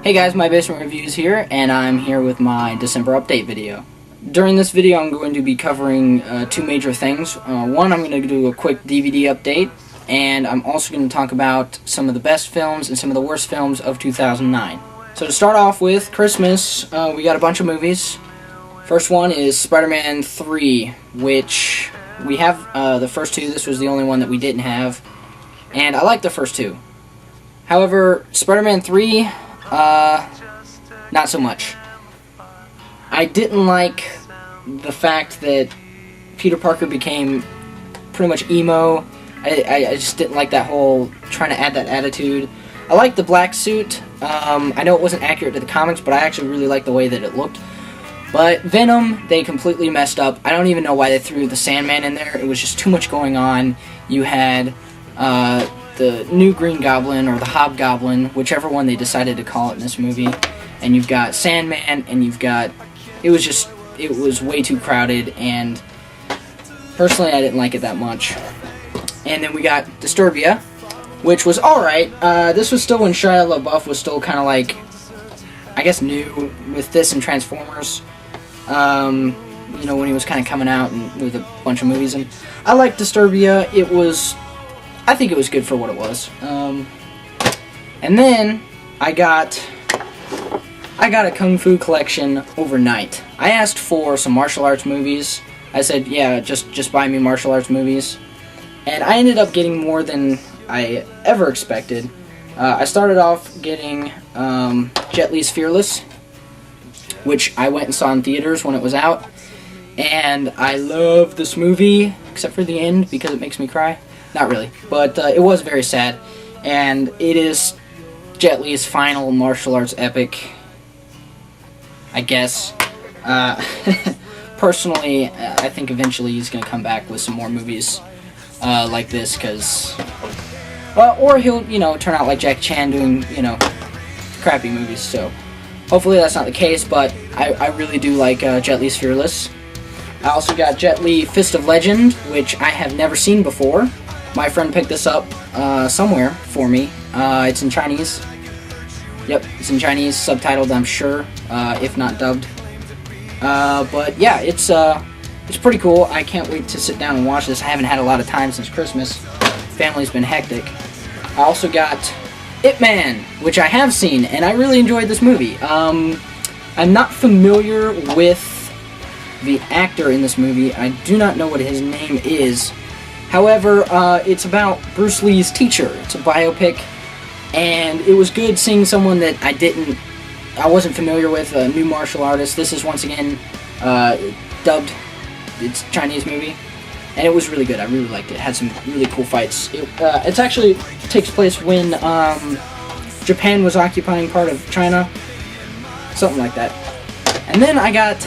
Hey guys, My Basement Reviews here, and I'm here with my December update video. During this video I'm going to be covering two major things. One, I'm going to do a quick DVD update, and I'm also going to talk about some of the best films and some of the worst films of 2009. So to start off with, Christmas, we got a bunch of movies. First one is Spider-Man 3, which we have the first two. This was the only one that we didn't have, and I like the first two. However, Spider-Man 3, not so much. I didn't like the fact that Peter Parker became pretty much emo. I just didn't like that whole trying to add that attitude. I liked the black suit. I know it wasn't accurate to the comics, but I actually really liked the way that it looked. But Venom, they completely messed up. I don't even know why they threw the Sandman in there. It was just too much going on. You had the new Green Goblin, or the Hobgoblin, whichever one they decided to call it in this movie. And you've got Sandman, and you've got... It was way too crowded, and personally I didn't like it that much. And then we got Disturbia, which was alright. This was still when Shia LaBeouf was still kind of like, I guess, new with this and Transformers. You know, when he was kind of coming out and with a bunch of movies. And I liked Disturbia. I think it was good for what it was. And then I got a Kung Fu collection overnight. I asked for some martial arts movies. I said, yeah, just buy me martial arts movies. And I ended up getting more than I ever expected. I started off getting Jet Li's Fearless, which I went and saw in theaters when it was out. And I love this movie, except for the end, because it makes me cry. Not really, but it was very sad. And it is Jet Li's final martial arts epic, I guess. Personally, I think eventually he's going to come back with some more movies like this, because... or he'll, turn out like Jackie Chan doing, crappy movies, so... Hopefully that's not the case, but I really do like Jet Li's Fearless. I also got Jet Li Fist of Legend, which I have never seen before. My friend picked this up somewhere for me. It's in Chinese. Yep, it's in Chinese, subtitled, I'm sure, if not dubbed. But yeah, it's pretty cool. I can't wait to sit down and watch this. I haven't had a lot of time since Christmas. Family's been hectic. I also got Ip Man, which I have seen, and I really enjoyed this movie. I'm not familiar with the actor in this movie. I do not know what his name is. However, it's about Bruce Lee's teacher. It's a biopic, and it was good seeing someone that I wasn't familiar with, a new martial artist. This is once again dubbed. It's a Chinese movie, and it was really good. I really liked it. It had some really cool fights. It actually takes place when Japan was occupying part of China, something like that. And then I got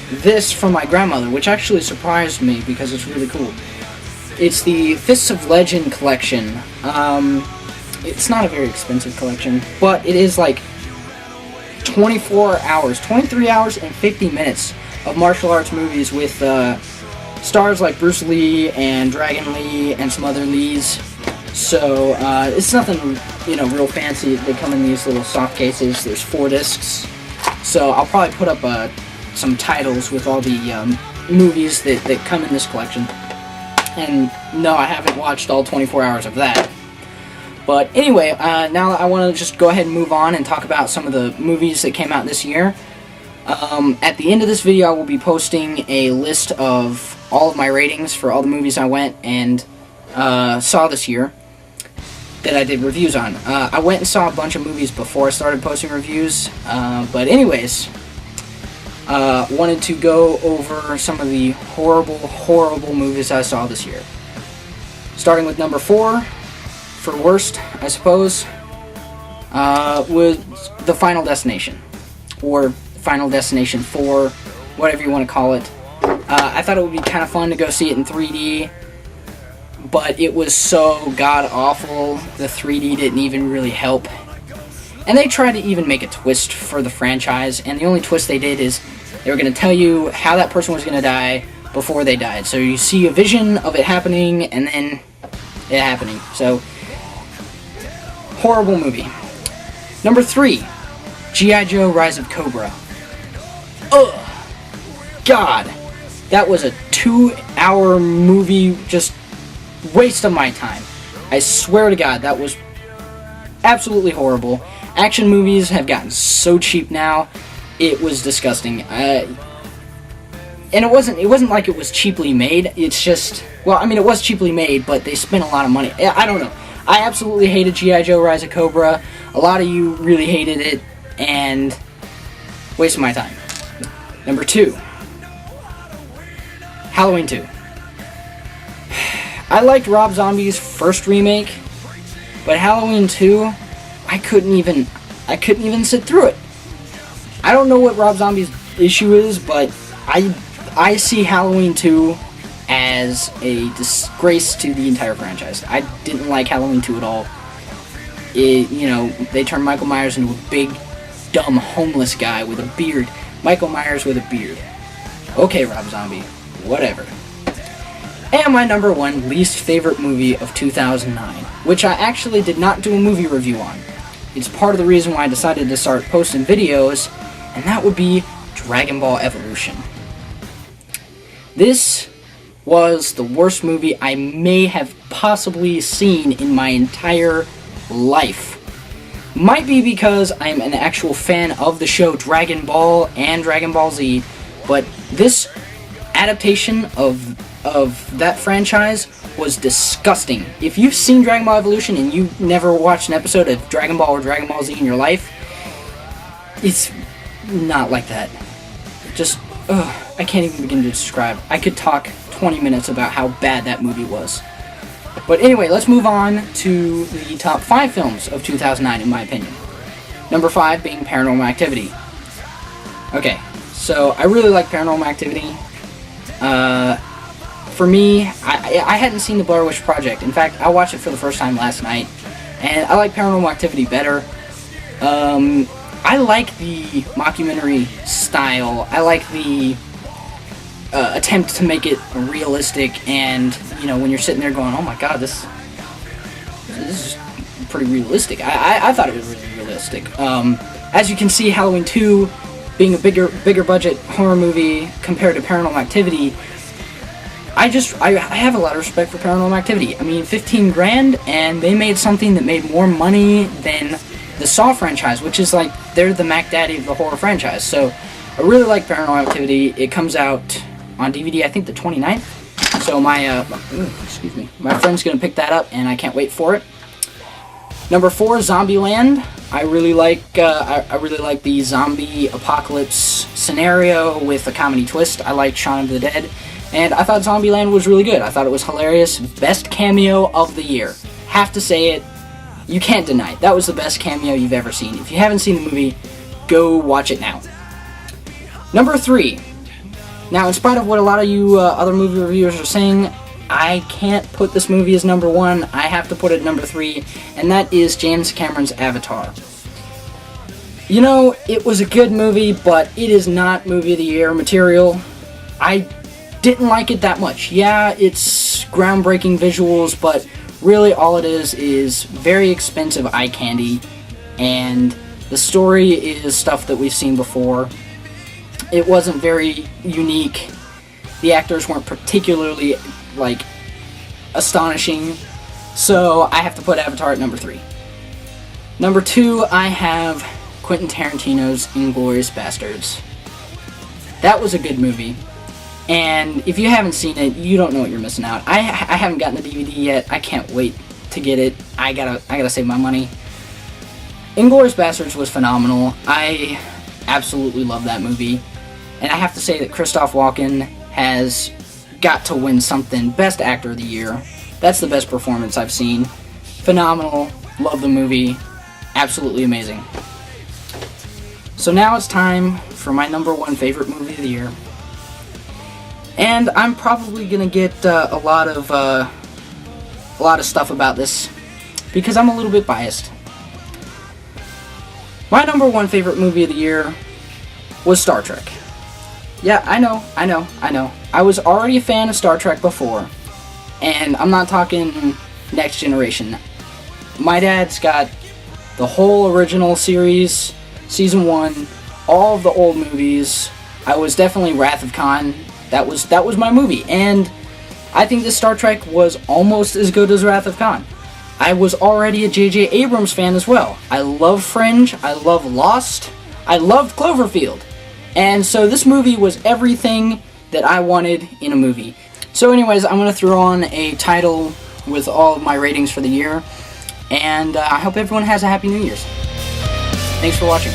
this from my grandmother, which actually surprised me because it's really cool. It's the Fists of Legend collection. It's not a very expensive collection, but it is like 24 hours, 23 hours and 50 minutes of martial arts movies with stars like Bruce Lee and Dragon Lee and some other Lees. So it's nothing, real fancy. They come in these little soft cases. There's 4 discs. So I'll probably put up some titles with all the movies that come in this collection. And no, I haven't watched all 24 hours of that. But anyway, now I want to just go ahead and move on and talk about some of the movies that came out this year. At the end of this video, I will be posting a list of all of my ratings for all the movies I went and saw this year that I did reviews on. I went and saw a bunch of movies before I started posting reviews. But anyways... wanted to go over some of the horrible movies I saw this year. Starting with number 4, for worst, I suppose, was The Final Destination, or Final Destination 4, whatever you want to call it. I thought it would be kind of fun to go see it in 3D, but it was so god-awful, the 3D didn't even really help. And they tried to even make a twist for the franchise, and the only twist they did is they were going to tell you how that person was going to die before they died. So you see a vision of it happening, and then it happening. So, horrible movie. Number 3, G.I. Joe Rise of Cobra. Ugh. God. That was a 2-hour movie, just waste of my time. I swear to God, that was absolutely horrible. Action movies have gotten so cheap now. It was disgusting. And it wasn't like it was cheaply made. It's just, well, I mean, it was cheaply made, but they spent a lot of money. I don't know. I absolutely hated G.I. Joe Rise of Cobra. A lot of you really hated it, and wasted my time. Number 2. Halloween 2. I liked Rob Zombie's first remake, but Halloween 2, I couldn't even sit through it. I don't know what Rob Zombie's issue is, but I see Halloween 2 as a disgrace to the entire franchise. I didn't like Halloween 2 at all. They turned Michael Myers into a big, dumb, homeless guy with a beard. Michael Myers with a beard. Okay, Rob Zombie. Whatever. And my number 1 least favorite movie of 2009, which I actually did not do a movie review on. It's part of the reason why I decided to start posting videos, and that would be Dragon Ball Evolution. This was the worst movie I may have possibly seen in my entire life. Might be because I'm an actual fan of the show Dragon Ball and Dragon Ball Z, but this adaptation of that franchise was disgusting. If you've seen Dragon Ball Evolution and you've never watched an episode of Dragon Ball or Dragon Ball Z in your life, it's not like that. Just, I can't even begin to describe. I could talk 20 minutes about how bad that movie was. But anyway, let's move on to the top 5 films of 2009, in my opinion. Number 5 being Paranormal Activity. Okay, so I really like Paranormal Activity. For me, I hadn't seen the Blair Witch Project. In fact, I watched it for the first time last night, and I like Paranormal Activity better. I like the mockumentary style. I like the attempt to make it realistic, and when you're sitting there going, "Oh my God, this is pretty realistic." I thought it was really realistic. As you can see, Halloween 2 being a bigger budget horror movie compared to Paranormal Activity, I have a lot of respect for Paranormal Activity. I mean, 15 grand, and they made something that made more money than the Saw franchise, which is like, they're the Mac Daddy of the horror franchise. So I really like Paranormal Activity. It comes out on DVD, I think the 29th. So my friend's gonna pick that up, and I can't wait for it. Number 4, Zombieland. I really like the zombie apocalypse scenario with a comedy twist. I like Shaun of the Dead, and I thought Zombieland was really good. I thought it was hilarious. Best cameo of the year. Have to say it. You can't deny it. That was the best cameo you've ever seen. If you haven't seen the movie, go watch it now. Number 3. Now, in spite of what a lot of you other movie reviewers are saying, I can't put this movie as number 1. I have to put it number 3, and that is James Cameron's Avatar. It was a good movie, but it is not movie of the year material. I didn't like it that much. Yeah, it's groundbreaking visuals, but really all it is very expensive eye candy, and the story is stuff that we've seen before. It wasn't very unique. The actors weren't particularly, astonishing. So I have to put Avatar at number 3. Number 2, I have Quentin Tarantino's Inglourious Basterds. That was a good movie. And if you haven't seen it, you don't know what you're missing out. I haven't gotten the DVD yet. I can't wait to get it. I gotta save my money. Inglourious Basterds was phenomenal. I absolutely love that movie. And I have to say that Christoph Walken has got to win something. Best Actor of the Year. That's the best performance I've seen. Phenomenal. Love the movie. Absolutely amazing. So now it's time for my number 1 favorite movie of the year. And I'm probably gonna get a lot of stuff about this because I'm a little bit biased. My number 1 favorite movie of the year was Star Trek. Yeah, I know. I was already a fan of Star Trek before, and I'm not talking Next Generation. My dad's got the whole original series, Season 1, all of the old movies. I was definitely Wrath of Khan. That was my movie, and I think this Star Trek was almost as good as Wrath of Khan. I was already a J.J. Abrams fan as well. I love Fringe, I love Lost, I loved Cloverfield. And so this movie was everything that I wanted in a movie. So anyways, I'm going to throw on a title with all of my ratings for the year, and I hope everyone has a Happy New Year's. Thanks for watching.